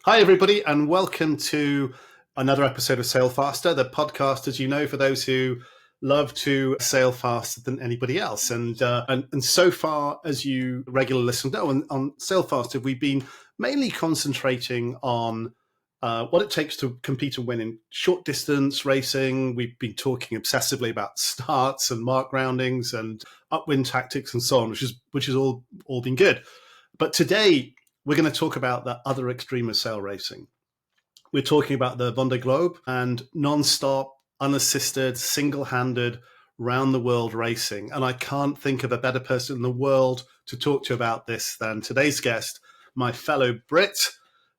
Hi, everybody, and welcome to another episode of Sail Faster, the podcast, as you know, for those who love to sail faster than anybody else. And so far, as you regular listeners know, on Sail Faster, we've been mainly concentrating on what it takes to compete and win in short distance racing. We've been talking obsessively about starts and mark roundings and upwind tactics and so on, which is all been good. But today, we're going to talk about the other extreme of sail racing. We're talking about the Vendee Globe and non-stop, unassisted, single-handed, round-the-world racing. And I can't think of a better person in the world to talk to about this than today's guest, my fellow Brit,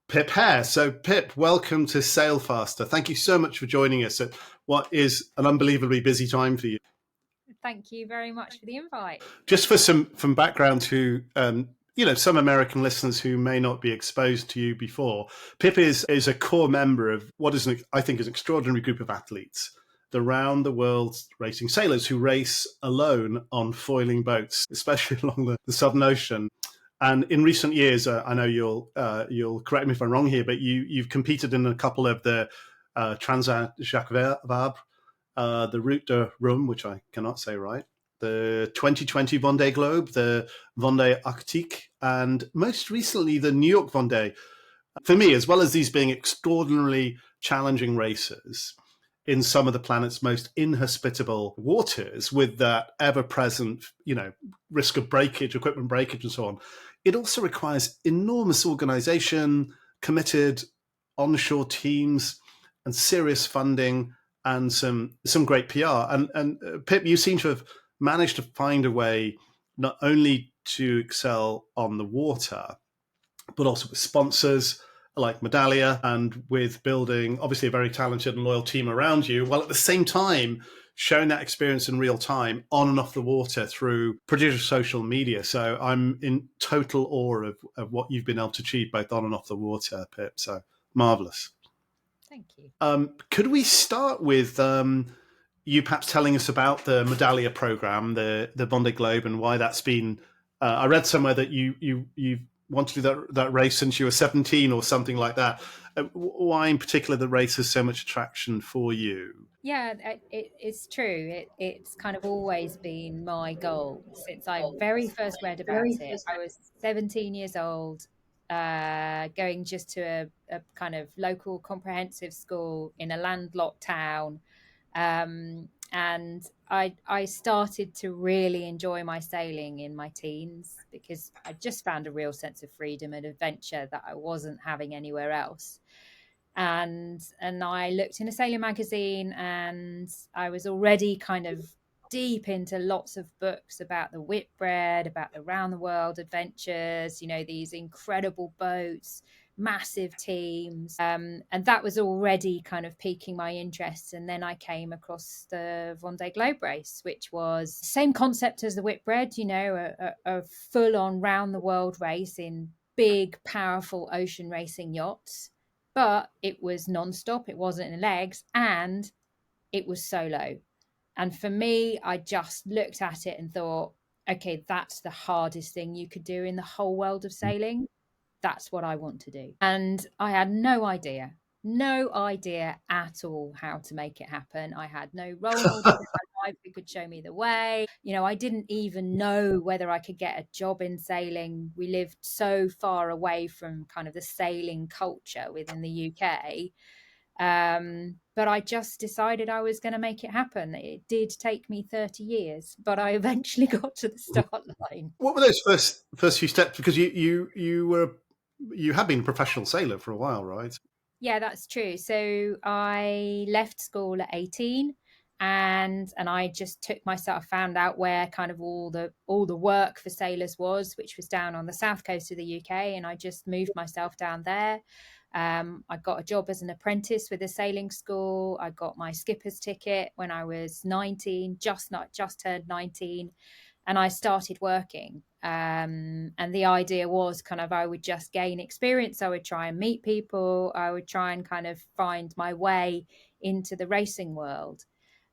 Pip Hare. So, Pip, welcome to Sail Faster. Thank you so much for joining us at what is an unbelievably busy time for you. Thank you very much for the invite. Just for some background to some American listeners who may not be exposed to you before, Pip is a core member of what is, I think, is an extraordinary group of athletes, the round the world racing sailors who race alone on foiling boats, especially along the Southern Ocean. And in recent years, I know you'll correct me if I'm wrong here, but you've competed in a couple of the Transat Jacques Vabre, the Route de Rome, which I cannot say right, the 2020 Vendee Globe, the Vendée Arctique, and most recently the New York Vendée. For me, as well as these being extraordinarily challenging races in some of the planet's most inhospitable waters, with that ever-present, risk of breakage, equipment breakage, and so on, it also requires enormous organization, committed onshore teams, and serious funding, and some great PR. And Pip, you seem to have managed to find a way not only to excel on the water, but also with sponsors like Medallia and with building, obviously, a very talented and loyal team around you, while at the same time showing that experience in real time on and off the water through prodigious social media. So I'm in total awe of what you've been able to achieve both on and off the water, Pip. So marvelous. Thank you. Could we start with you perhaps telling us about the Medallia program, the Vendee Globe, and why that's been? I read somewhere that you wanted to do that race since you were 17 or something like that. Why, in particular, the race has so much attraction for you? Yeah, it's true. It's kind of always been my goal since I very first read about it. I was 17 years old, going just to a kind of local comprehensive school in a landlocked town. And I started to really enjoy my sailing in my teens because I just found a real sense of freedom and adventure that I wasn't having anywhere else. And I looked in a sailing magazine, and I was already kind of deep into lots of books about the Whitbread, about the round the world adventures, these incredible boats, massive teams. And that was already kind of piquing my interest. And then I came across the Vendee Globe race, which was the same concept as the Whitbread, a full on round the world race in big, powerful ocean racing yachts. But it was nonstop, it wasn't in legs, and it was solo. And for me, I just looked at it and thought, okay, that's the hardest thing you could do in the whole world of sailing. That's what I want to do. And I had no idea at all how to make it happen. I had no role models in my life who could show me the way. I didn't even know whether I could get a job in sailing. We lived so far away from kind of the sailing culture within the UK. But I just decided I was going to make it happen. It did take me 30 years, but I eventually got to the start line. What were those first few steps? Because you have been a professional sailor for a while, right? Yeah, that's true. So I left school at 18, and I just took myself, found out where kind of all the work for sailors was, which was down on the south coast of the UK, and I just moved myself down there. I got a job as an apprentice with a sailing school. I got my skipper's ticket when I was 19, just turned 19, and I started working. And the idea was kind of I would just gain experience. I would try and meet people. I would try and kind of find my way into the racing world.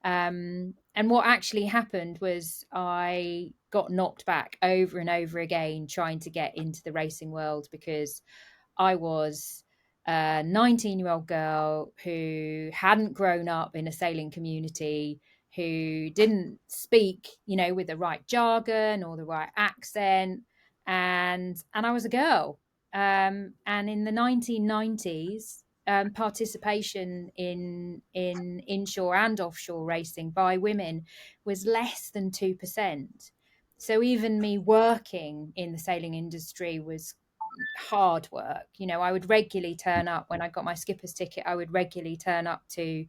And what actually happened was I got knocked back over and over again trying to get into the racing world because I was a 19-year-old girl who hadn't grown up in a sailing community, who didn't speak, with the right jargon or the right accent, and I was a girl. And in the 1990s, participation in inshore and offshore racing by women was less than 2%. So even me working in the sailing industry was hard work. I would regularly turn up when I got my skipper's ticket. I would regularly turn up to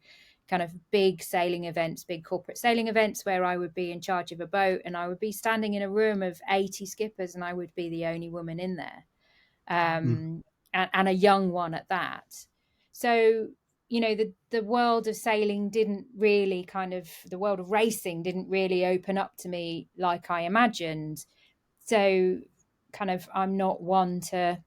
kind of big sailing events, big corporate sailing events, where I would be in charge of a boat, and I would be standing in a room of 80 skippers, and I would be the only woman in there, Mm. and a young one at that. So the world of sailing didn't really the world of racing didn't really open up to me like I imagined. So kind of I'm not one to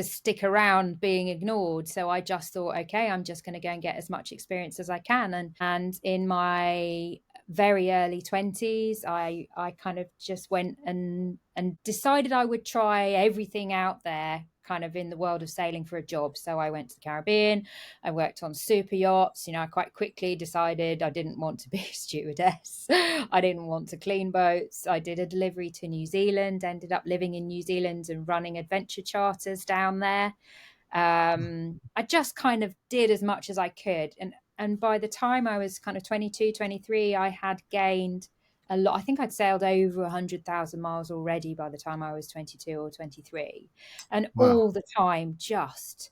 stick around being ignored. So I just thought, okay, I'm just going to go and get as much experience as I can. And in my very early 20s, I kind of just went and decided I would try everything out there kind of in the world of sailing for a job. So I went to the Caribbean. I worked on super yachts. I quite quickly decided I didn't want to be a stewardess. I didn't want to clean boats. I did a delivery to New Zealand, ended up living in New Zealand and running adventure charters down there. I just kind of did as much as I could. And by the time I was kind of 22, 23, I had gained a lot. I think I'd sailed over 100,000 miles already by the time I was 22 or 23. And Wow. all the time, just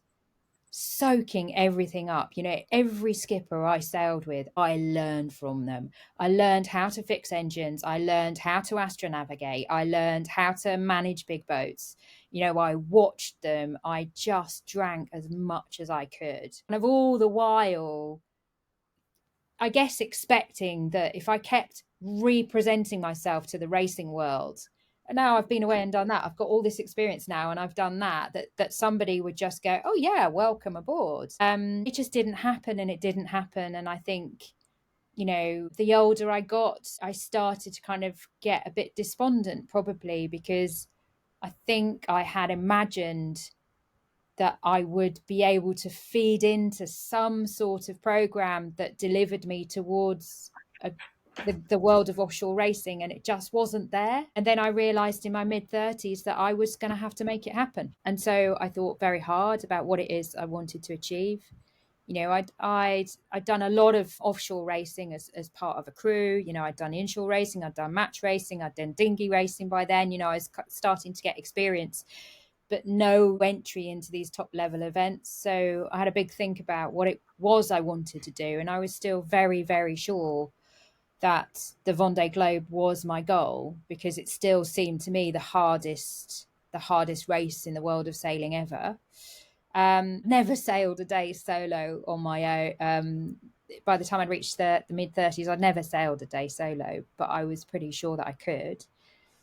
soaking everything up. Every skipper I sailed with, I learned from them. I learned how to fix engines. I learned how to astronavigate. I learned how to manage big boats. I watched them. I just drank as much as I could. And of all the while, I guess expecting that if I kept representing myself to the racing world, and now I've been away and done that, I've got all this experience now, and I've done that somebody would just go, oh yeah, welcome aboard. It just didn't happen, and it didn't happen. And I think, the older I got, I started to kind of get a bit despondent, probably because I think I had imagined that I would be able to feed into some sort of program that delivered me towards the world of offshore racing, and it just wasn't there. And then I realized in my mid-30s that I was going to have to make it happen. And so I thought very hard about what it is I wanted to achieve. I'd done a lot of offshore racing as part of a crew. I'd done inshore racing, I'd done match racing, I'd done dinghy racing by then. I was starting to get experience, but no entry into these top level events. So I had a big think about what it was I wanted to do. And I was still very, very sure that the Vendee Globe was my goal, because it still seemed to me the hardest race in the world of sailing ever. Never sailed a day solo on my own. By the time I'd reached the mid-30s, I'd never sailed a day solo, but I was pretty sure that I could.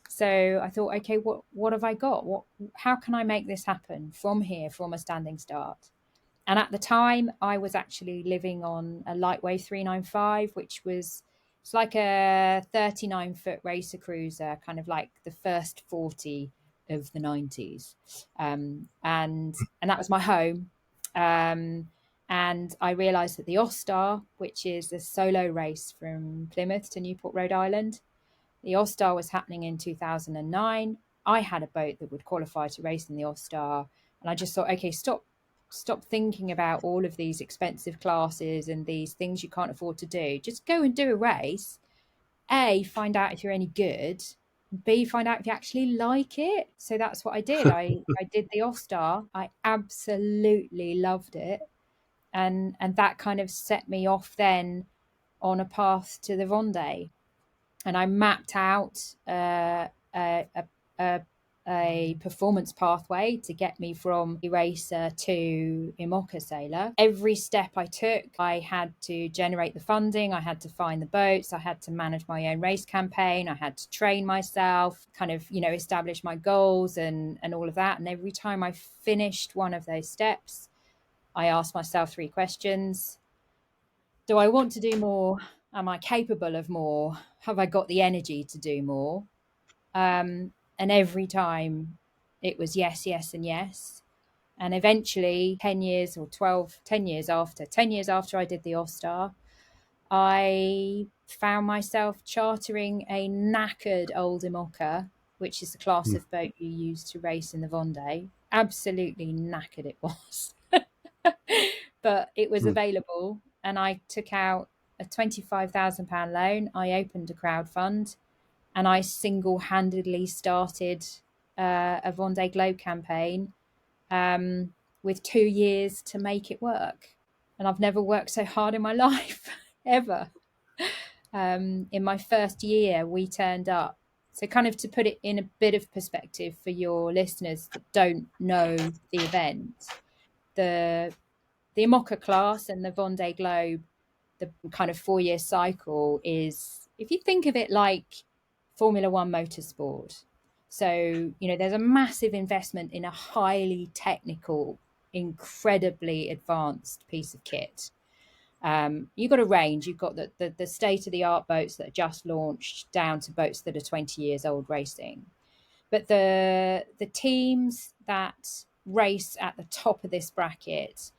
So I thought, okay, what have I got? How can I make this happen from here, from a standing start? And at the time, I was actually living on a lightweight 395, it's like a 39-foot racer cruiser, kind of like the first 40 of the 90s. And that was my home. And I realized that the Ostar, which is a solo race from Plymouth to Newport, Rhode Island, the All-Star was happening in 2009. I had a boat that would qualify to race in the All-Star. And I just thought, okay, stop thinking about all of these expensive classes and these things you can't afford to do. Just go and do a race. A, find out if you're any good. B, find out if you actually like it. So that's what I did. I did the All-Star. I absolutely loved it. And that kind of set me off then on a path to the Vendée. And I mapped out a performance pathway to get me from eraser to IMOCA sailor. Every step I took, I had to generate the funding, I had to find the boats, I had to manage my own race campaign, I had to train myself, kind of, establish my goals and all of that. And every time I finished one of those steps, I asked myself 3 questions. Do I want to do more? Am I capable of more? Have I got the energy to do more? And every time it was yes, yes, and yes. And eventually 10 years or 12, 10 years after, 10 years after I did the All-Star, I found myself chartering a knackered old IMOCA, which is the class Mm. of boat you use to race in the Vendée. Absolutely knackered it was. But it was Mm. available, and I took out a £25,000 loan. I opened a crowd fund, and I single-handedly started a Vendée Globe campaign with 2 years to make it work. And I've never worked so hard in my life, ever. In my first year, we turned up. So, kind of to put it in a bit of perspective for your listeners that don't know the event, the IMOCA class and the Vendée Globe, the kind of 4 year cycle is, if you think of it like Formula One motorsport. So, there's a massive investment in a highly technical, incredibly advanced piece of kit. You've got a range. You've got the state of the art boats that are just launched down to boats that are 20 years old racing. But the teams that race at the top of this bracket,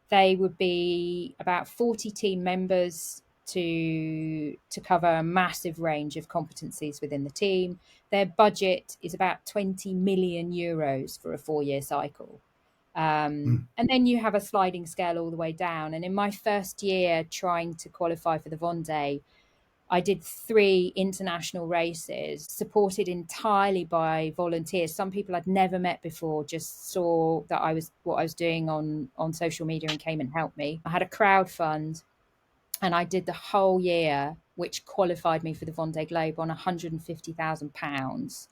they would be about 40 team members to cover a massive range of competencies within the team. Their budget is about 20 million euros for a 4 year cycle. Mm. And then you have a sliding scale all the way down. And in my first year trying to qualify for the Vendée, I did 3 international races supported entirely by volunteers. Some people I'd never met before just saw that what I was doing on social media and came and helped me. I had a crowd fund, and I did the whole year, which qualified me for the Vendée Globe on £150,000,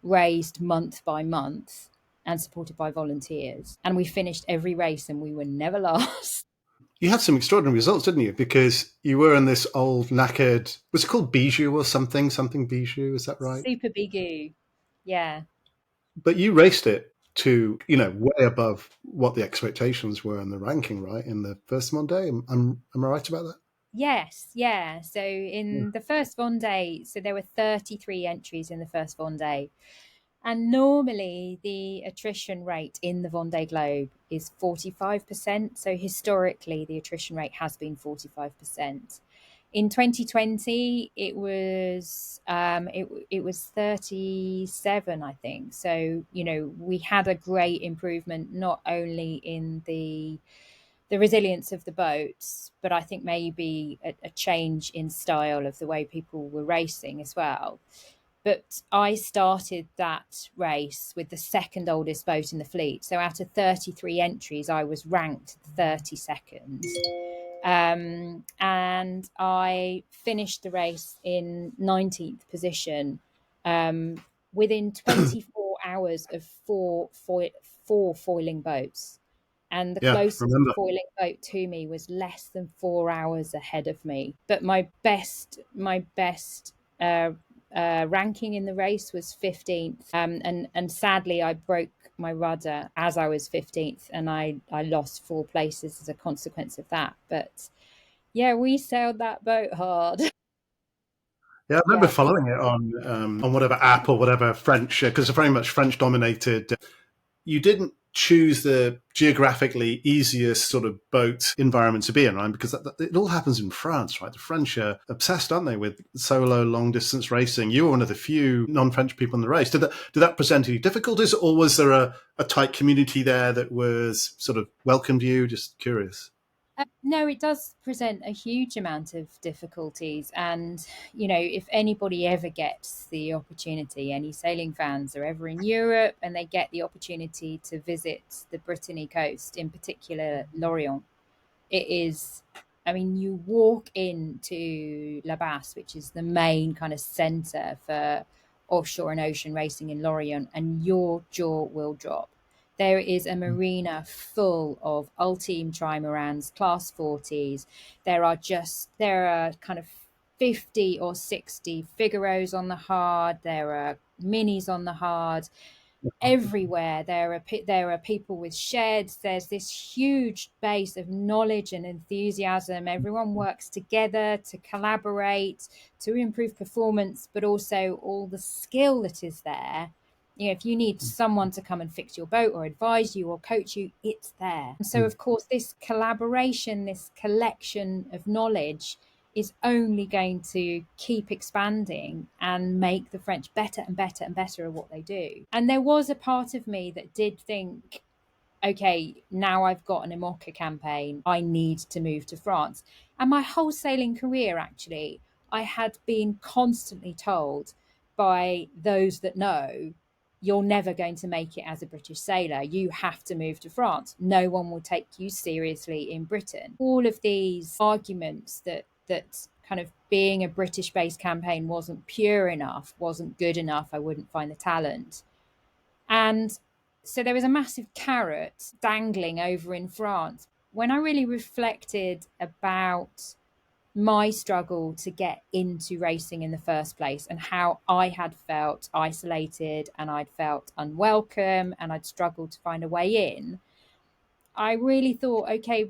raised month by month and supported by volunteers. And we finished every race and we were never last. You had some extraordinary results, didn't you? Because you were in this old knackered, was it called Bijou or something? Something Bijou, is that right? Super bigoo. Yeah. But you raced it to, way above what the expectations were in the ranking, right? In the first Monday. Am I right about that? Yes, yeah. So Yeah. in the first Vendée, so there were 33 entries in the first Vendée. And normally the attrition rate in the Vendée Globe is 45%. So historically, the attrition rate has been 45%. In 2020, it was 37, I think. So we had a great improvement not only in the resilience of the boats, but I think maybe a change in style of the way people were racing as well. But I started that race with the second oldest boat in the fleet. So out of 33 entries, I was ranked 32nd. And I finished the race in 19th position within 24 hours of four foiling boats. And the Yeah, closest remember. foiling boat to me was less than 4 hours ahead of me. But my best ranking in the race was 15th. And sadly, I broke my rudder as I was 15th, and I lost 4 places as a consequence of that. But yeah, we sailed that boat hard. Yeah, I remember Yeah. following it on whatever app or whatever French, because it's very much French dominated. You didn't choose the geographically easiest sort of boat environment to be in, right? Because it all happens in France, right? The French are obsessed, aren't they, with solo long distance racing? You were one of the few non-French people in the race. Did that present any difficulties, or was there a tight community there that was sort of welcomed you? Just curious. No, it does present a huge amount of difficulties. And, if anybody ever gets the opportunity, any sailing fans are ever in Europe and they get the opportunity to visit the Brittany coast, in particular Lorient, it is, I mean, you walk into La Basse, which is the main kind of center for offshore and ocean racing in Lorient, and your jaw will drop. There is a marina full of ultime trimarans, class 40s. There are kind of 50 or 60 Figaros on the hard. There are minis on the hard. Everywhere there are people with sheds. There's this huge base of knowledge and enthusiasm. Everyone works together to collaborate to improve performance, but also all the skill that is there You know, if you need someone to come and fix your boat or advise you or coach you, it's there. And so, of course, this collaboration, this collection of knowledge is only going to keep expanding and make the French better and better and better at what they do. And there was a part of me that did think, okay, now I've got an IMOCA campaign, I need to move to France. And my whole sailing career, actually, I had been constantly told by those that know, you're never going to make it as a British sailor. You have to move to France. No one will take you seriously in Britain. All of these arguments that kind of being a British based campaign wasn't pure enough, wasn't good enough, I wouldn't find the talent. And so there was a massive carrot dangling over in France. When I really reflected about my struggle to get into racing in the first place and how I had felt isolated and I'd felt unwelcome and I'd struggled to find a way in, I really thought, okay,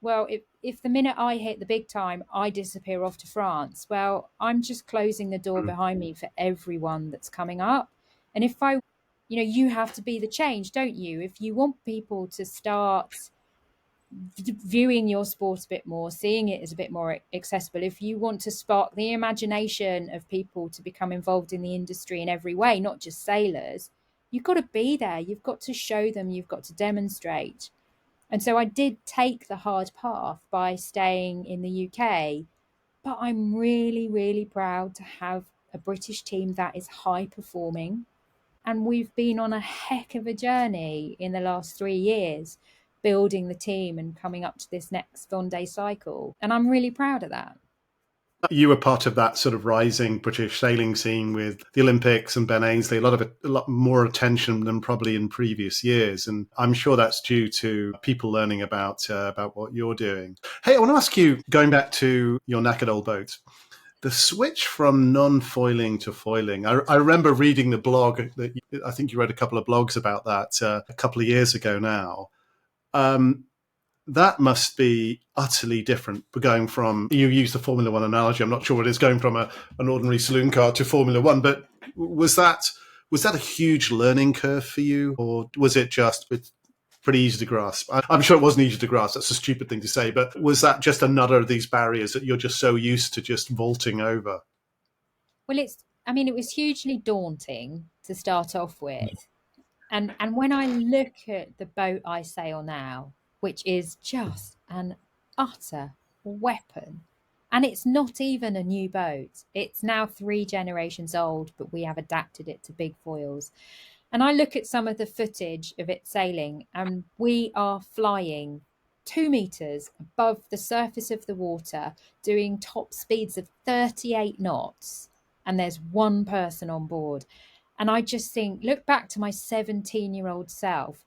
well, if the minute I hit the big time, I disappear off to France, well, I'm just closing the door behind me for everyone that's coming up. And if I, you know, you have to be the change, don't you? If you want people to start viewing your sport a bit more, seeing it as a bit more accessible, if you want to spark the imagination of people to become involved in the industry in every way, not just sailors, you've got to be there. You've got to show them, you've got to demonstrate. And so I did take the hard path by staying in the UK, but I'm really, really proud to have a British team that is high performing. And we've been on a heck of a journey in the last 3 years, building the team and coming up to this next Vendée cycle. And I'm really proud of that. You were part of that sort of rising British sailing scene with the Olympics and Ben Ainsley, a lot more attention than probably in previous years. And I'm sure that's due to people learning about what you're doing. Hey, I want to ask you, going back to your knackered old boat, the switch from non-foiling to foiling. I remember reading the blog that I think you wrote a couple of blogs about that a couple of years ago now. That must be utterly different. But going from, you use the Formula One analogy, I'm not sure what it is, going from an ordinary saloon car to Formula One. But was that a huge learning curve for you, or was it just pretty easy to grasp? I'm sure it wasn't easy to grasp. That's a stupid thing to say. But was that just another of these barriers that you're just so used to just vaulting over? Well, it was hugely daunting to start off with. And when I look at the boat I sail now, which is just an utter weapon, and it's not even a new boat. It's now 3 generations old, but we have adapted it to big foils. And I look at some of the footage of it sailing, and we are flying 2 meters above the surface of the water, doing top speeds of 38 knots. And there's one person on board. And I just think, look back to my 17-year-old self.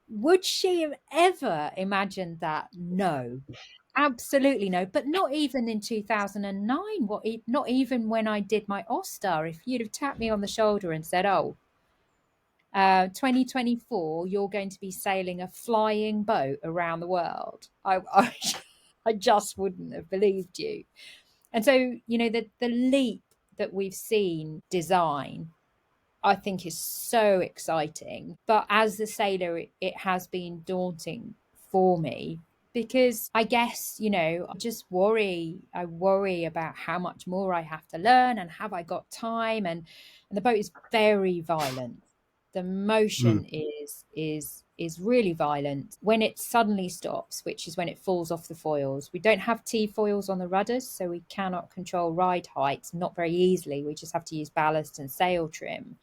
Would she have ever imagined that? No, absolutely no. But not even in 2009. Not even when I did my Ostar. If you'd have tapped me on the shoulder and said, "Oh, 2024, you're going to be sailing a flying boat around the world," I just wouldn't have believed you. And so, you know, the leap that we've seen design, I think, is so exciting. But as a sailor, it has been daunting for me because I guess, you know, I worry about how much more I have to learn and have I got time, and the boat is very violent. The motion is really violent. When it suddenly stops, which is when it falls off the foils, we don't have T foils on the rudders, so we cannot control ride height, not very easily. We just have to use ballast and sail trim.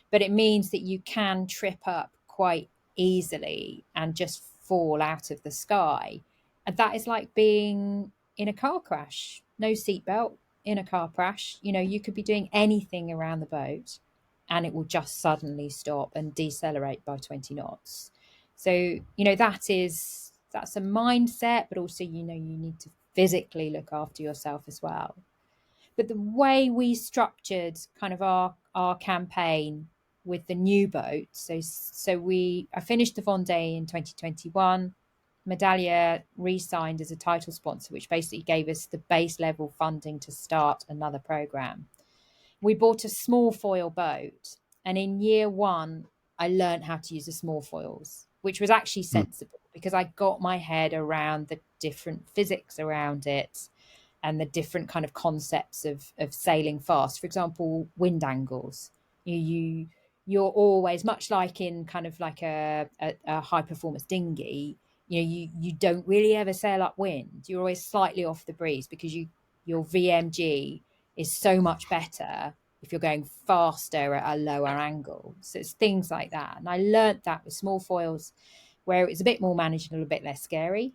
But it means that you can trip up quite easily and just fall out of the sky. And that is like being in a car crash, no seatbelt, in a car crash. You know, you could be doing anything around the boat and it will just suddenly stop and decelerate by 20 knots. So, you know, that's a mindset, but also, you know, you need to physically look after yourself as well. But the way we structured kind of our campaign with the new boat, I finished the Vendée in 2021. Medallia re-signed as a title sponsor, which basically gave us the base level funding to start another program. We bought a small foil boat, And in year one, I learned how to use the small foils, which was actually Mm. sensible because I got my head around the different physics around it and the different kind of concepts of sailing fast. For example, wind angles. You're always, much like in kind of like a high performance dinghy, you don't really ever sail upwind. You're always slightly off the breeze because your VMG is so much better if you're going faster at a lower angle. So it's things like that. And I learnt that with small foils, where it was a bit more manageable, a bit less scary.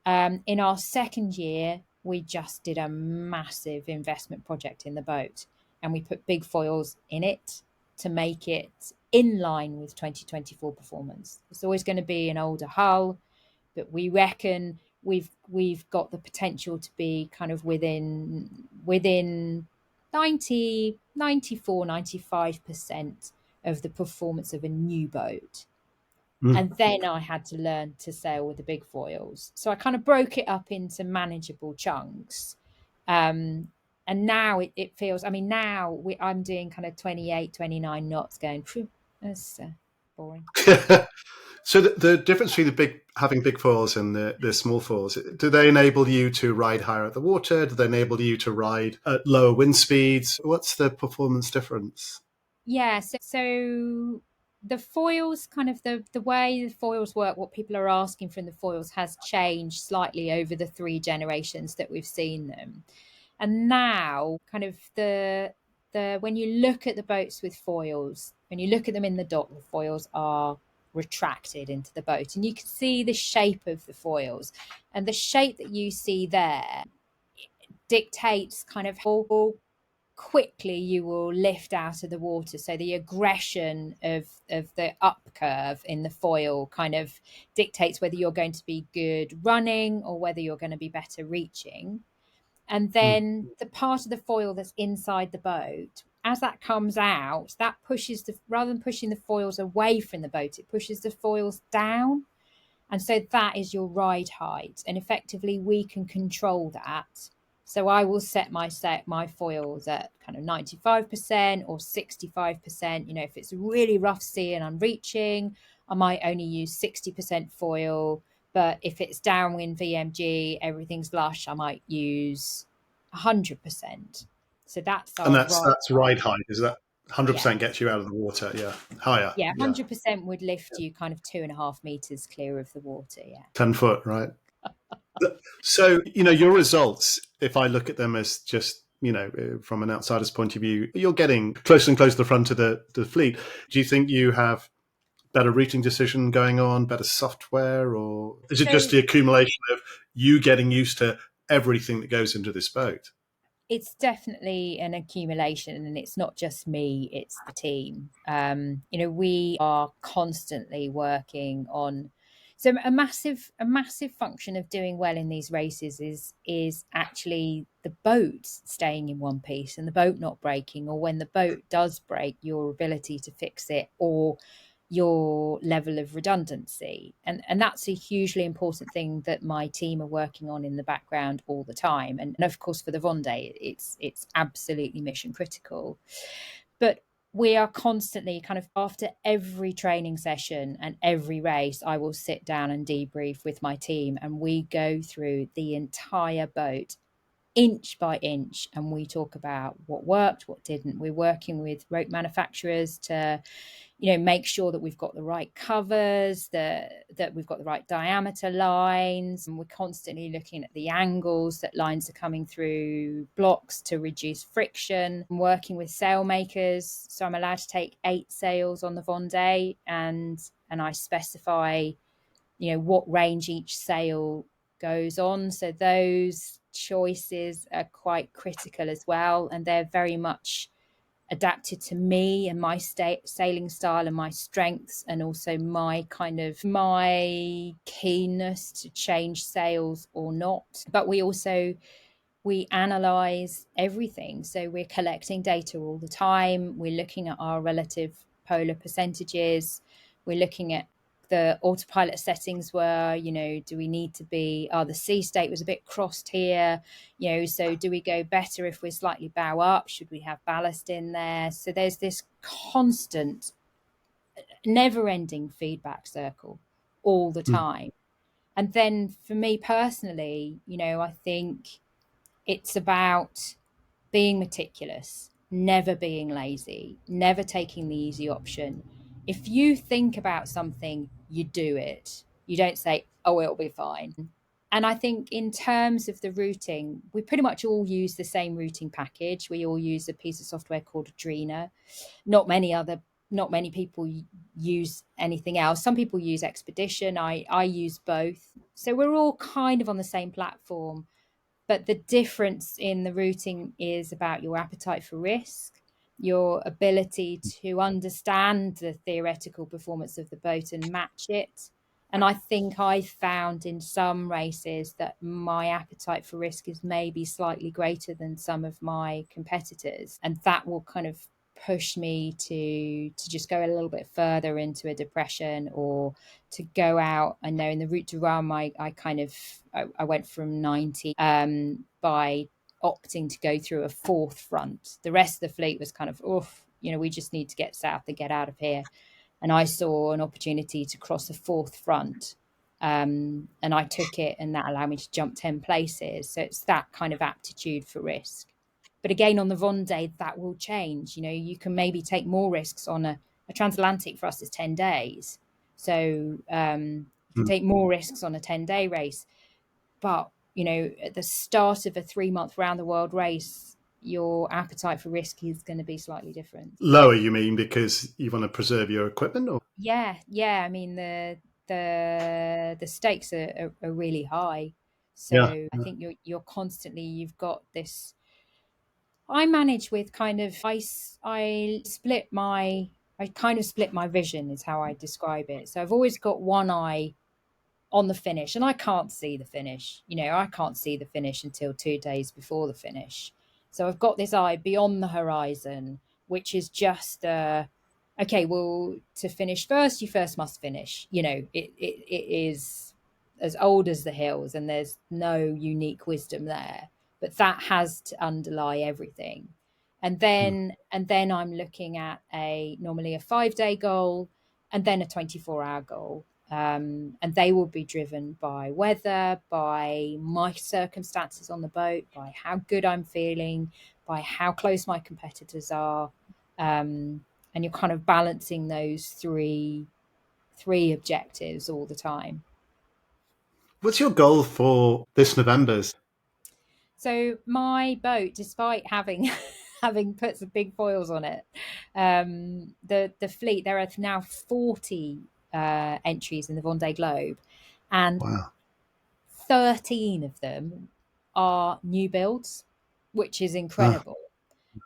In our second year, we just did a massive investment project in the boat, and we put big foils in it to make it in line with 2024 performance. It's always going to be an older hull, but we reckon we've got the potential to be kind of within 90, 94, 95% of the performance of a new boat. Mm. And then I had to learn to sail with the big foils. So I kind of broke it up into manageable chunks. Um, and now it feels, I mean, now I'm doing kind of 28, 29 knots going, phew, that's boring. So the difference between having big foils and the small foils, do they enable you to ride higher at the water? Do they enable you to ride at lower wind speeds? What's the performance difference? Yeah, so the foils, kind of the way the foils work, what people are asking from the foils has changed slightly over the three generations that we've seen them. And now kind of the when you look at the boats with foils, when you look at them in the dock, the foils are retracted into the boat and you can see the shape of the foils. And the shape that you see there dictates kind of how quickly you will lift out of the water. So the aggression of the up curve in the foil kind of dictates whether you're going to be good running or whether you're going to be better reaching. And Mm. then the part of the foil that's inside the boat, as that comes out, that pushes rather than pushing the foils away from the boat, it pushes the foils down. And so that is your ride height. And effectively, we can control that. So I will set my foils at kind of 95% or 65%. If it's a really rough sea and I'm reaching, I might only use 60% foil. But if it's downwind VMG, everything's lush, I might use 100%. So that's And our that's ride ride height. height. Is that Yeah. 100% gets you out of the water? Yeah, higher. Yeah. Yeah, 100% would lift you kind of 2.5 meters clear of the water. Yeah. 10 foot, right? So, your results, if I look at them as just, from an outsider's point of view, you're getting closer and closer to the front of the fleet. Do you think you have better routing decision going on, better software, or is it just So the accumulation of you getting used to everything that goes into this boat? it's definitely an accumulation, and it's not just me, it's the team. We are constantly working on, so a massive function of doing well in these races is actually the boat staying in one piece and the boat not breaking, or when the boat does break, your ability to fix it, or your level of redundancy. And that's a hugely important thing that my team are working on in the background all the time. And of course for the Vendée, it's absolutely mission critical. But we are constantly kind of, after every training session and every race, I will sit down and debrief with my team, and we go through the entire boat inch by inch, and we talk about what worked, what didn't. We're working with rope manufacturers to make sure that we've got the right covers, that we've got the right diameter lines, and we're constantly looking at the angles that lines are coming through blocks to reduce friction. I'm working with sail makers, so I'm allowed to take 8 sails on the Vendée, and I specify what range each sail goes on. So those choices are quite critical as well, and they're very much adapted to me and my sailing style and my strengths, and also my keenness to change sails or not. But we analyze everything, so we're collecting data all the time. We're looking at our relative polar percentages. We're looking at the autopilot settings were, do we need to be, the sea state was a bit crossed here, so do we go better if we're slightly bow up? Should we have ballast in there? So there's this constant, never ending feedback circle all the time. And then for me personally, I think it's about being meticulous, never being lazy, never taking the easy option. If you think about something, you do it. You don't say, oh, it'll be fine. And I think in terms of the routing, we pretty much all use the same routing package. We all use a piece of software called Adrena. Not many people use anything else. Some people use Expedition. I use both. So we're all kind of on the same platform. But the difference in the routing is about your appetite for risk, your ability to understand the theoretical performance of the boat and match it. And I think I found in some races that my appetite for risk is maybe slightly greater than some of my competitors. And that will kind of push me to just go a little bit further into a depression, or to go out. I know in the Route du Rhum, I went from 90 by opting to go through a fourth front. The rest of the fleet was kind of, we just need to get south and get out of here. And I saw an opportunity to cross a fourth front. And I took it, and that allowed me to jump 10 places. So it's that kind of aptitude for risk. But again, on the Vendée, that will change. You can maybe take more risks on a transatlantic. For us is 10 days. So you can take more risks on a 10-day race. But, at the start of a 3-month round the world race, your appetite for risk is going to be slightly different. Lower, you mean, because you want to preserve your equipment? Or? Yeah. I mean, the stakes are really high. So I think you're constantly, you've got this. I manage with I kind of split my vision, is how I describe it. So I've always got one eye on the finish, and I can't see the finish. I can't see the finish until 2 days before the finish. So I've got this eye beyond the horizon, which is just okay, well, to finish first, you first must finish. It is as old as the hills, and there's no unique wisdom there, but that has to underlie everything. And then I'm looking at normally a 5-day goal, and then a 24-hour goal. And they will be driven by weather, by my circumstances on the boat, by how good I'm feeling, by how close my competitors are. And you're kind of balancing those three objectives all the time. What's your goal for this November's? So my boat, despite having put some big foils on it, the fleet, there are now 40 entries in the Vendee Globe, and Wow. 13 of them are new builds, which is incredible.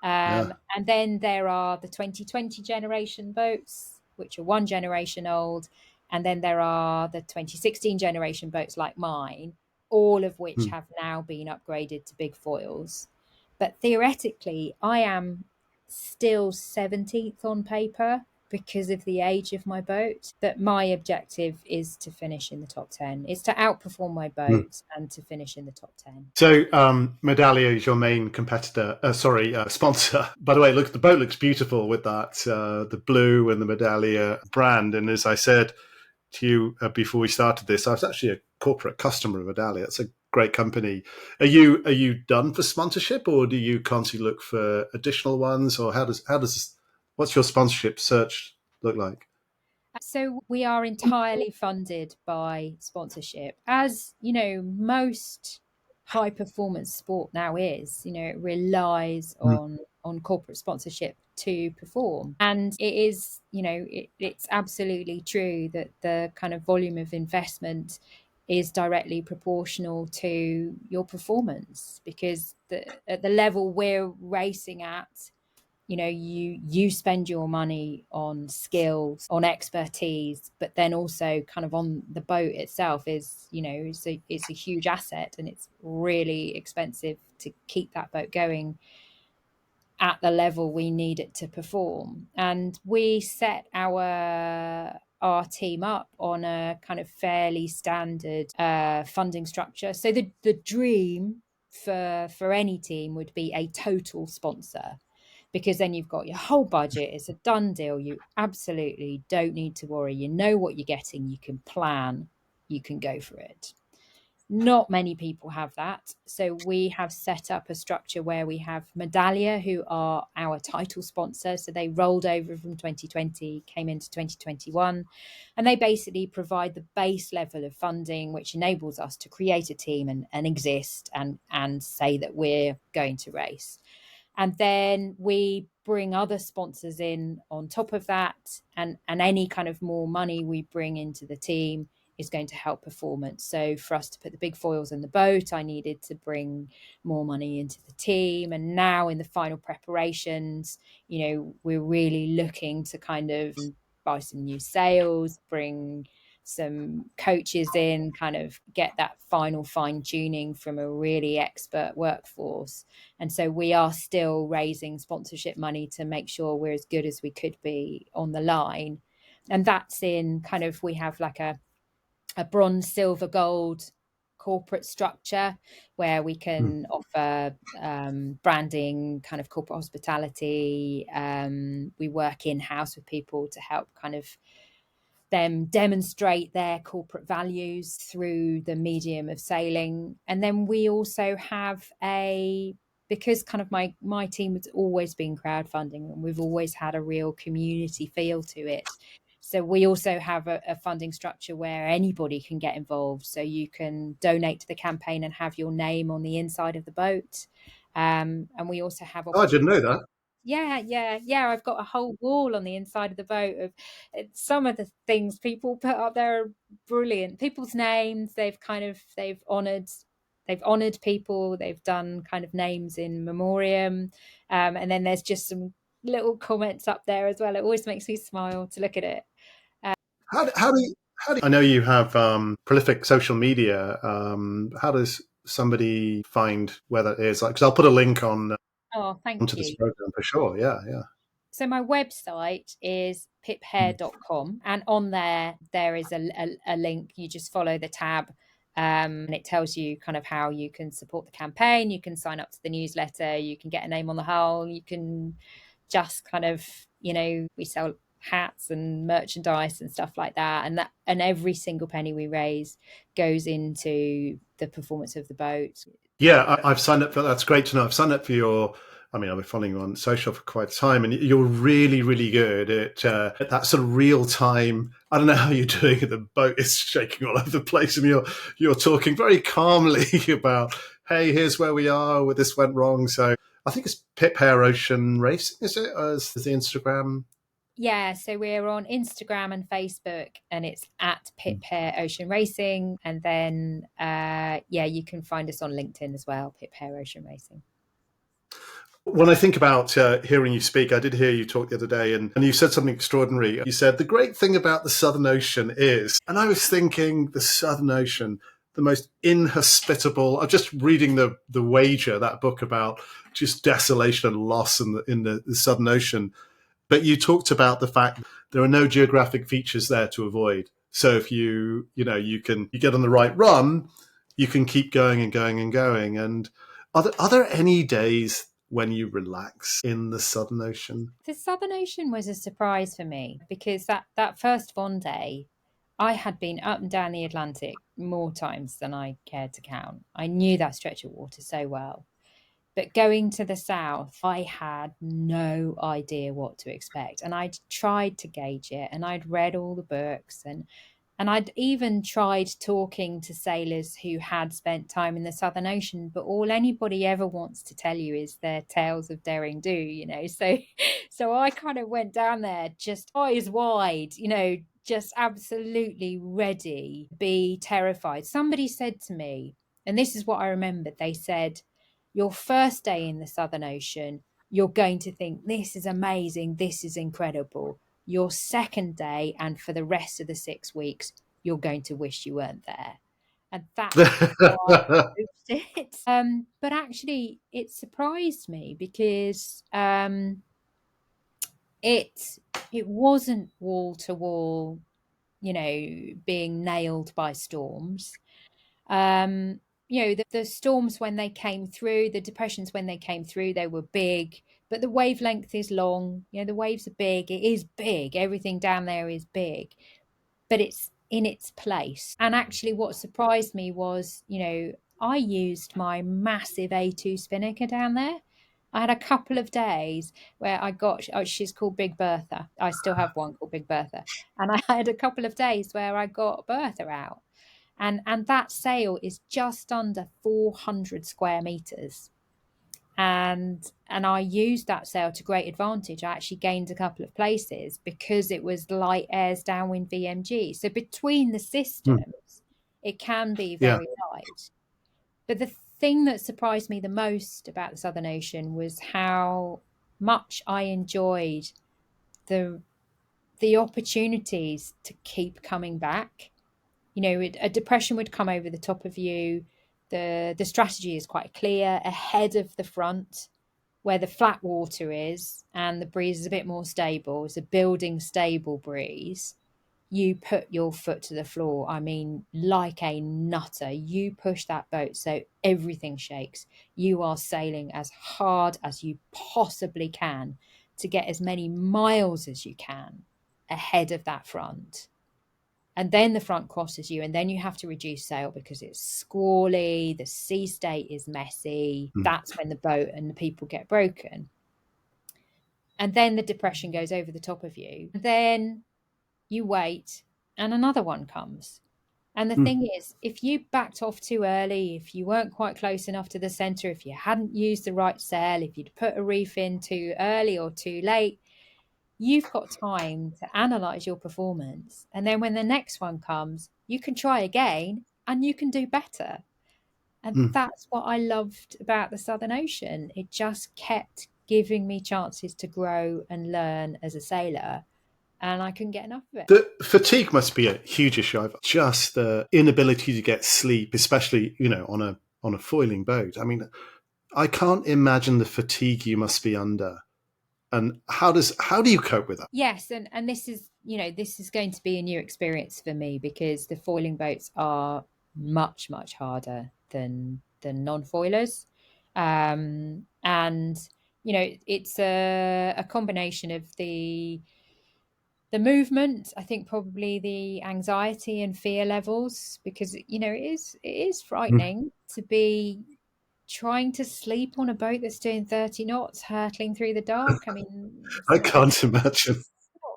And then there are the 2020 generation boats, which are 1 generation old. And then there are the 2016 generation boats like mine, all of which have now been upgraded to big foils. But theoretically, I am still 17th on paper because of the age of my boat. But my objective is to finish in the top 10. It's to outperform my boat and to finish in the top 10. So Medallia is your main competitor, sponsor. By the way, look, the boat looks beautiful with that, the blue and the Medallia brand. And as I said to you before we started this, I was actually a corporate customer of Medallia. It's a great company. Are you done for sponsorship, or do you constantly look for additional ones, or what's your sponsorship search look like? So we are entirely funded by sponsorship, as most high performance sport now is. It relies on corporate sponsorship to perform, and it is it's absolutely true that the kind of volume of investment is directly proportional to your performance, because at the level we're racing at, you spend your money on skills, on expertise, but then also kind of on the boat itself is, it's a huge asset, and it's really expensive to keep that boat going at the level we need it to perform. And we set our our team up on a kind of fairly standard funding structure. So the dream for any team would be a total sponsor, because then you've got your whole budget. It's a done deal. You absolutely don't need to worry. You know what you're getting. You can plan. You can go for it. Not many people have that. So we have set up a structure where we have Medallia, who are our title sponsor. So they rolled over from 2020, came into 2021, and they basically provide the base level of funding, which enables us to create a team and exist and say that we're going to race. And then we bring other sponsors in on top of that, and any kind of more money we bring into the team is going to help performance. So for us to put the big foils in the boat, I needed to bring more money into the team. And now in the final preparations, we're really looking to kind of buy some new sails, bring some coaches in, kind of get that final fine tuning from a really expert workforce. And so we are still raising sponsorship money to make sure we're as good as we could be on the line. And that's in kind of, we have like a bronze, silver, gold corporate structure where we can offer branding, kind of corporate hospitality. We work in-house with people to help kind of them demonstrate their corporate values through the medium of sailing. And then we also have because kind of my team has always been crowdfunding, and we've always had a real community feel to it. So we also have a funding structure where anybody can get involved. So you can donate to the campaign and have your name on the inside of the boat. And we also have Oh, I didn't know that. yeah. I've got a whole wall on the inside of the boat of some of the things people put up there are brilliant. People's names, they've honored people, they've done kind of names in memoriam. And then there's just some little comments up there as well. It always makes me smile to look at it. How do you, I know you have prolific social media. How does somebody find where that is? Like, because I'll put a link on Oh, thank onto this you. program for sure. Yeah, yeah. So my website is piphare.com, and on there is a link. You just follow the tab, and it tells you kind of how you can support the campaign. You can sign up to the newsletter. You can get a name on the hull. You can just kind of, we sell hats and merchandise and stuff like that. And every single penny we raise goes into the performance of the boat. Yeah, I've signed up for that's great to know. I've signed up for your. I mean, I've been following you on social for quite a time, and you're really, really good at that sort of real time. I don't know how you're doing it. The boat is shaking all over the place, and you're talking very calmly about, hey, here's where we are. Where this went wrong. So I think it's Pip Hare Ocean Racing, is it? Is the Instagram? Yeah, so we're on Instagram and Facebook, and it's at Pip Hare Ocean Racing. And then, you can find us on LinkedIn as well, Pip Hare Ocean Racing. When I think about hearing you speak, I did hear you talk the other day, and you said something extraordinary. You said, the great thing about the Southern Ocean is, and I was thinking, the Southern Ocean, the most inhospitable. I'm just reading the Wager, that book about just desolation and loss in the Southern Ocean. But you talked about the fact there are no geographic features there to avoid. So if you get on the right run, you can keep going and going and going. And are there any days when you relax in the Southern Ocean? The Southern Ocean was a surprise for me, because that first Vendée, I had been up and down the Atlantic more times than I cared to count. I knew that stretch of water so well. But going to the south, I had no idea what to expect. And I'd tried to gauge it, and I'd read all the books, and I'd even tried talking to sailors who had spent time in the Southern Ocean, but all anybody ever wants to tell you is their tales of daring do. So I kind of went down there just eyes wide, just absolutely ready, be terrified. Somebody said to me, and this is what I remembered, they said, your first day in the Southern Ocean, you're going to think, this is amazing, this is incredible. Your second day, and for the rest of the 6 weeks, you're going to wish you weren't there. And that's why I moved it. But actually, it surprised me, because it wasn't wall to wall being nailed by storms. The storms when they came through, the depressions when they came through, they were big, but the wavelength is long. The waves are big. It is big. Everything down there is big, but it's in its place. And actually, what surprised me was, I used my massive A2 spinnaker down there. I had a couple of days where she's called Big Bertha. I still have one called Big Bertha. And I had a couple of days where I got Bertha out. And that sail is just under 400 square meters. And I used that sail to great advantage. I actually gained a couple of places because it was light airs downwind VMG. So between the systems, it can be Yeah. very light. But the thing that surprised me the most about the Southern Ocean was how much I enjoyed the opportunities to keep coming back. A depression would come over the top of you. The strategy is quite clear: ahead of the front, where the flat water is and the breeze is a bit more stable. It's a building stable breeze. You put your foot to the floor. I mean, like a nutter. You push that boat so everything shakes. You are sailing as hard as you possibly can to get as many miles as you can ahead of that front. And then the front crosses you, and then you have to reduce sail because it's squally, the sea state is messy. That's when the boat and the people get broken. And then the depression goes over the top of you. Then you wait, and another one comes. And the thing is, if you backed off too early, if you weren't quite close enough to the center, if you hadn't used the right sail, if you'd put a reef in too early or too late, you've got time to analyze your performance. And then when the next one comes, you can try again and you can do better. And that's what I loved about the Southern Ocean. It just kept giving me chances to grow and learn as a sailor. And I couldn't get enough of it. The fatigue must be a huge issue. Just the inability to get sleep, especially, on a foiling boat. I mean, I can't imagine the fatigue you must be under. And how do you cope with that? Yes, and this is going to be a new experience for me because the foiling boats are much, much harder than non-foilers. And it's a combination of the movement, I think probably the anxiety and fear levels, because it is frightening to be trying to sleep on a boat that's doing 30 knots hurtling through the dark. I mean, I can't imagine.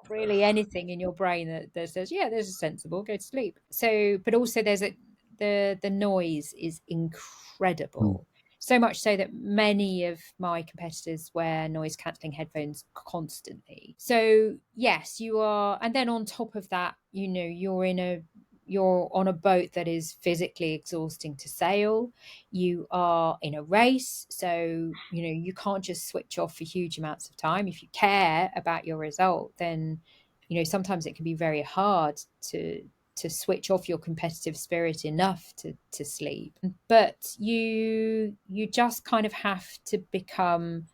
not really anything in your brain that says, yeah, this is sensible, go to sleep. So, but also the noise is incredible. So much so that many of my competitors wear noise cancelling headphones constantly. So yes, you are. And then on top of that, you're on a boat that is physically exhausting to sail. You are in a race, so you can't just switch off for huge amounts of time. If you care about your result, then sometimes it can be very hard to switch off your competitive spirit enough to sleep. But you just kind of have to become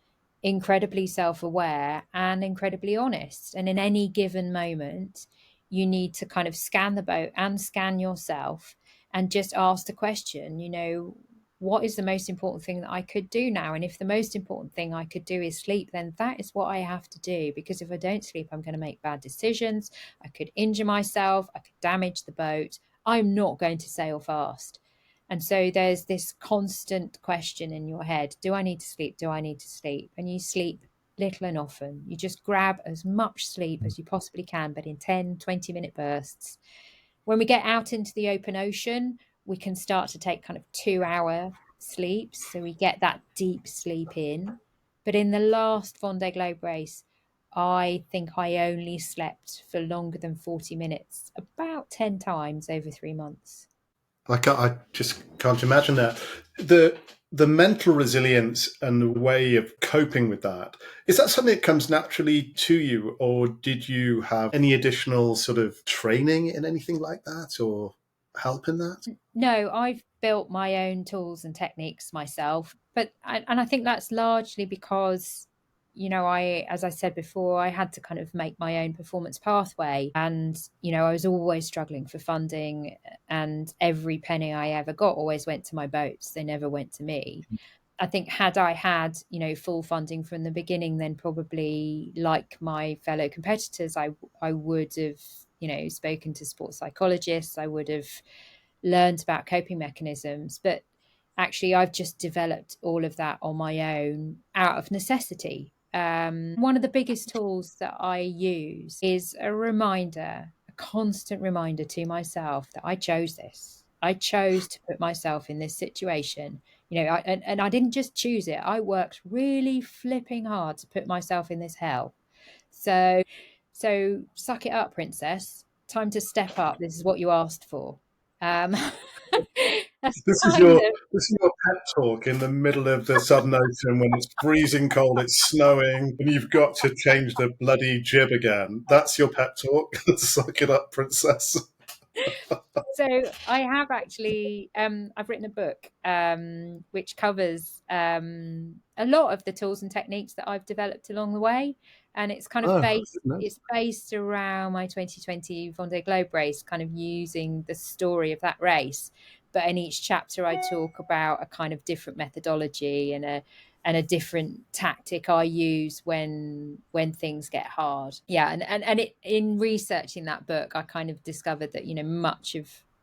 incredibly self-aware and incredibly honest. And in any given moment, you need to kind of scan the boat and scan yourself and just ask the question, what is the most important thing that I could do now? And if the most important thing I could do is sleep, then that is what I have to do. Because if I don't sleep, I'm going to make bad decisions. I could injure myself. I could damage the boat. I'm not going to sail fast. And so there's this constant question in your head. Do I need to sleep? Do I need to sleep? And you sleep little and often. You just grab as much sleep as you possibly can, but in 10, 20-minute bursts. When we get out into the open ocean, we can start to take kind of 2-hour sleeps. So we get that deep sleep in. But in the last Vendee Globe race, I think I only slept for longer than 40 minutes, about 10 times over 3 months. I just can't imagine that. The mental resilience and the way of coping with that, is that something that comes naturally to you, or did you have any additional sort of training in anything like that or help in that? No, I've built my own tools and techniques myself. And I think that's largely because, as I said before, I had to kind of make my own performance pathway. And, I was always struggling for funding, and every penny I ever got always went to my boats. They never went to me. I think had I had, full funding from the beginning, then probably like my fellow competitors, I would have, spoken to sports psychologists. I would have learned about coping mechanisms. But actually, I've just developed all of that on my own out of necessity. One of the biggest tools that I use is a constant reminder to myself that I chose this. I chose to put myself in this situation. And I didn't just choose it. I worked really flipping hard to put myself in this hell. So suck it up, princess. Time to step up. This is what you asked for. Um, that's This is kind your of this is your pep talk in the middle of the Southern Ocean when it's freezing cold, it's snowing, and you've got to change the bloody jib again. That's your pep talk. Suck it up, princess. So I have actually I've written a book which covers a lot of the tools and techniques that I've developed along the way, and it's kind of Oh, based goodness. it's based around my 2020 Vendee Globe race, kind of using the story of that race. But in each chapter I talk about a kind of different methodology and a different tactic I use when things get hard. Yeah, and in researching that book, I kind of discovered that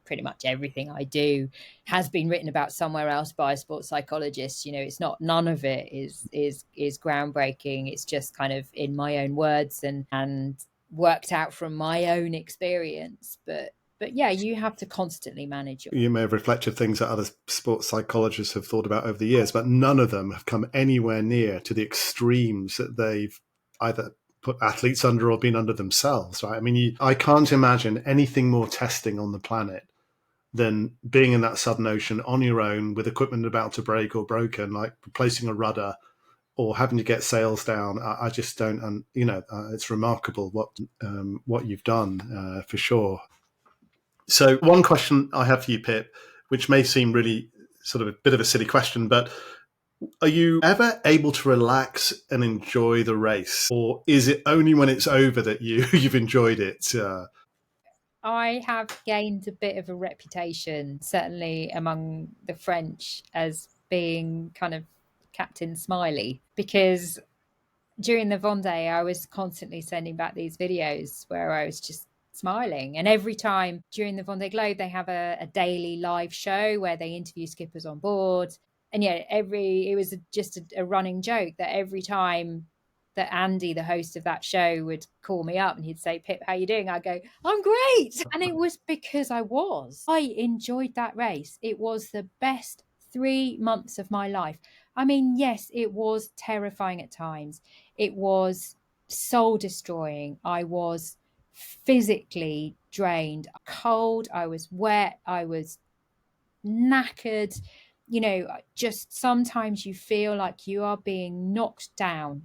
pretty much everything I do has been written about somewhere else by a sports psychologist. It's not, none of it is groundbreaking. It's just kind of in my own words and worked out from my own experience. But yeah, you have to constantly manage You may have reflected things that other sports psychologists have thought about over the years, but none of them have come anywhere near to the extremes that they've either put athletes under or been under themselves, right? I mean, I can't imagine anything more testing on the planet than being in that Southern Ocean on your own with equipment about to break or broken, like replacing a rudder or having to get sails down. I just don't, and it's remarkable what you've done for sure. So one question I have for you, Pip, which may seem really sort of a bit of a silly question, but are you ever able to relax and enjoy the race, or is it only when it's over that you've enjoyed it? I have gained a bit of a reputation, certainly among the French, as being kind of Captain Smiley, because during the Vendée, I was constantly sending back these videos where I was just smiling. And every time during the Vendée Globe, they have a daily live show where they interview skippers on board. And yeah, it was just a running joke that every time that Andy, the host of that show, would call me up and he'd say, "Pip, how you doing?" I'd go, "I'm great." And it was because I enjoyed that race. It was the best 3 months of my life. I mean, yes, it was terrifying at times. It was soul destroying. I was physically drained, cold, I was wet, I was knackered. Just sometimes you feel like you are being knocked down.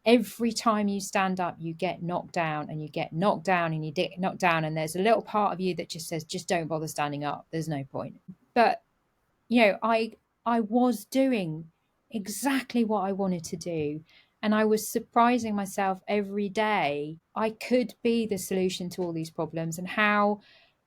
Every time you stand up, you get knocked down and you get knocked down and you get knocked down. And there's a little part of you that just says, just don't bother standing up. There's no point. But, I was doing exactly what I wanted to do. And I was surprising myself every day. I could be the solution to all these problems, and how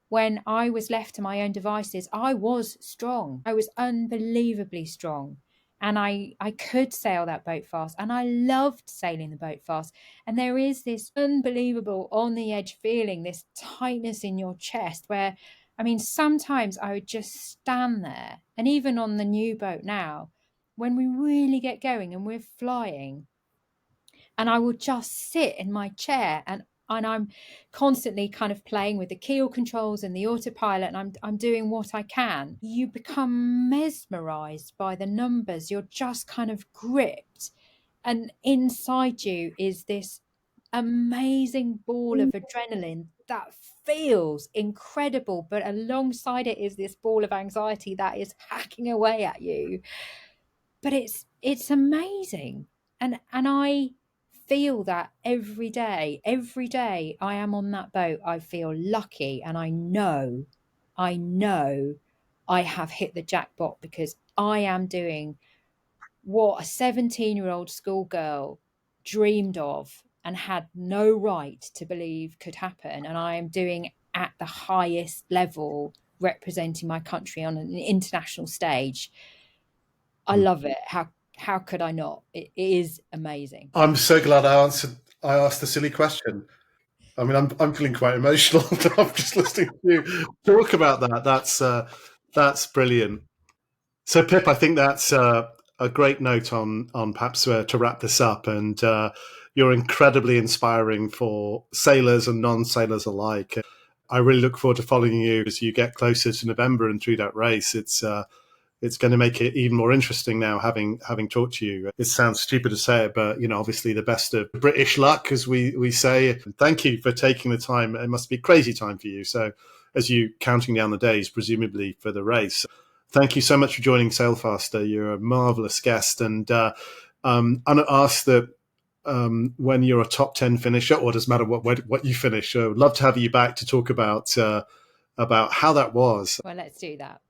when I was left to my own devices, I was strong. I was unbelievably strong. And I could sail that boat fast. And I loved sailing the boat fast. And there is this unbelievable on the edge feeling, this tightness in your chest where, I mean, sometimes I would just stand there. And even on the new boat now, when we really get going and we're flying, and I will just sit in my chair and I'm constantly kind of playing with the keel controls and the autopilot, and I'm doing what I can. You become mesmerized by the numbers. You're just kind of gripped, and inside you is this amazing ball of adrenaline that feels incredible, but alongside it is this ball of anxiety that is hacking away at you. But it's amazing. And I feel that every day. Every day I am on that boat, I feel lucky, and I know I have hit the jackpot, because I am doing what a 17-year-old schoolgirl dreamed of and had no right to believe could happen. And I am doing at the highest level, representing my country on an international stage. I love it. How could I not? It is amazing. I'm so glad I asked the silly question. I mean, I'm feeling quite emotional. I'm just listening to you talk about that. That's brilliant. So, Pip, I think that's a great note on perhaps to wrap this up. And you're incredibly inspiring for sailors and non-sailors alike. I really look forward to following you as you get closer to November and through that race. It's going to make it even more interesting now, having talked to you. It sounds stupid to say it, but obviously the best of British luck, as we say. Thank you for taking the time. It must be a crazy time for you. So, as you counting down the days, presumably for the race. Thank you so much for joining Sailfaster. You're a marvelous guest, and I'm asked that when you're a top 10 finisher, or it doesn't matter what you finish. I'd love to have you back to talk about how that was. Well, let's do that.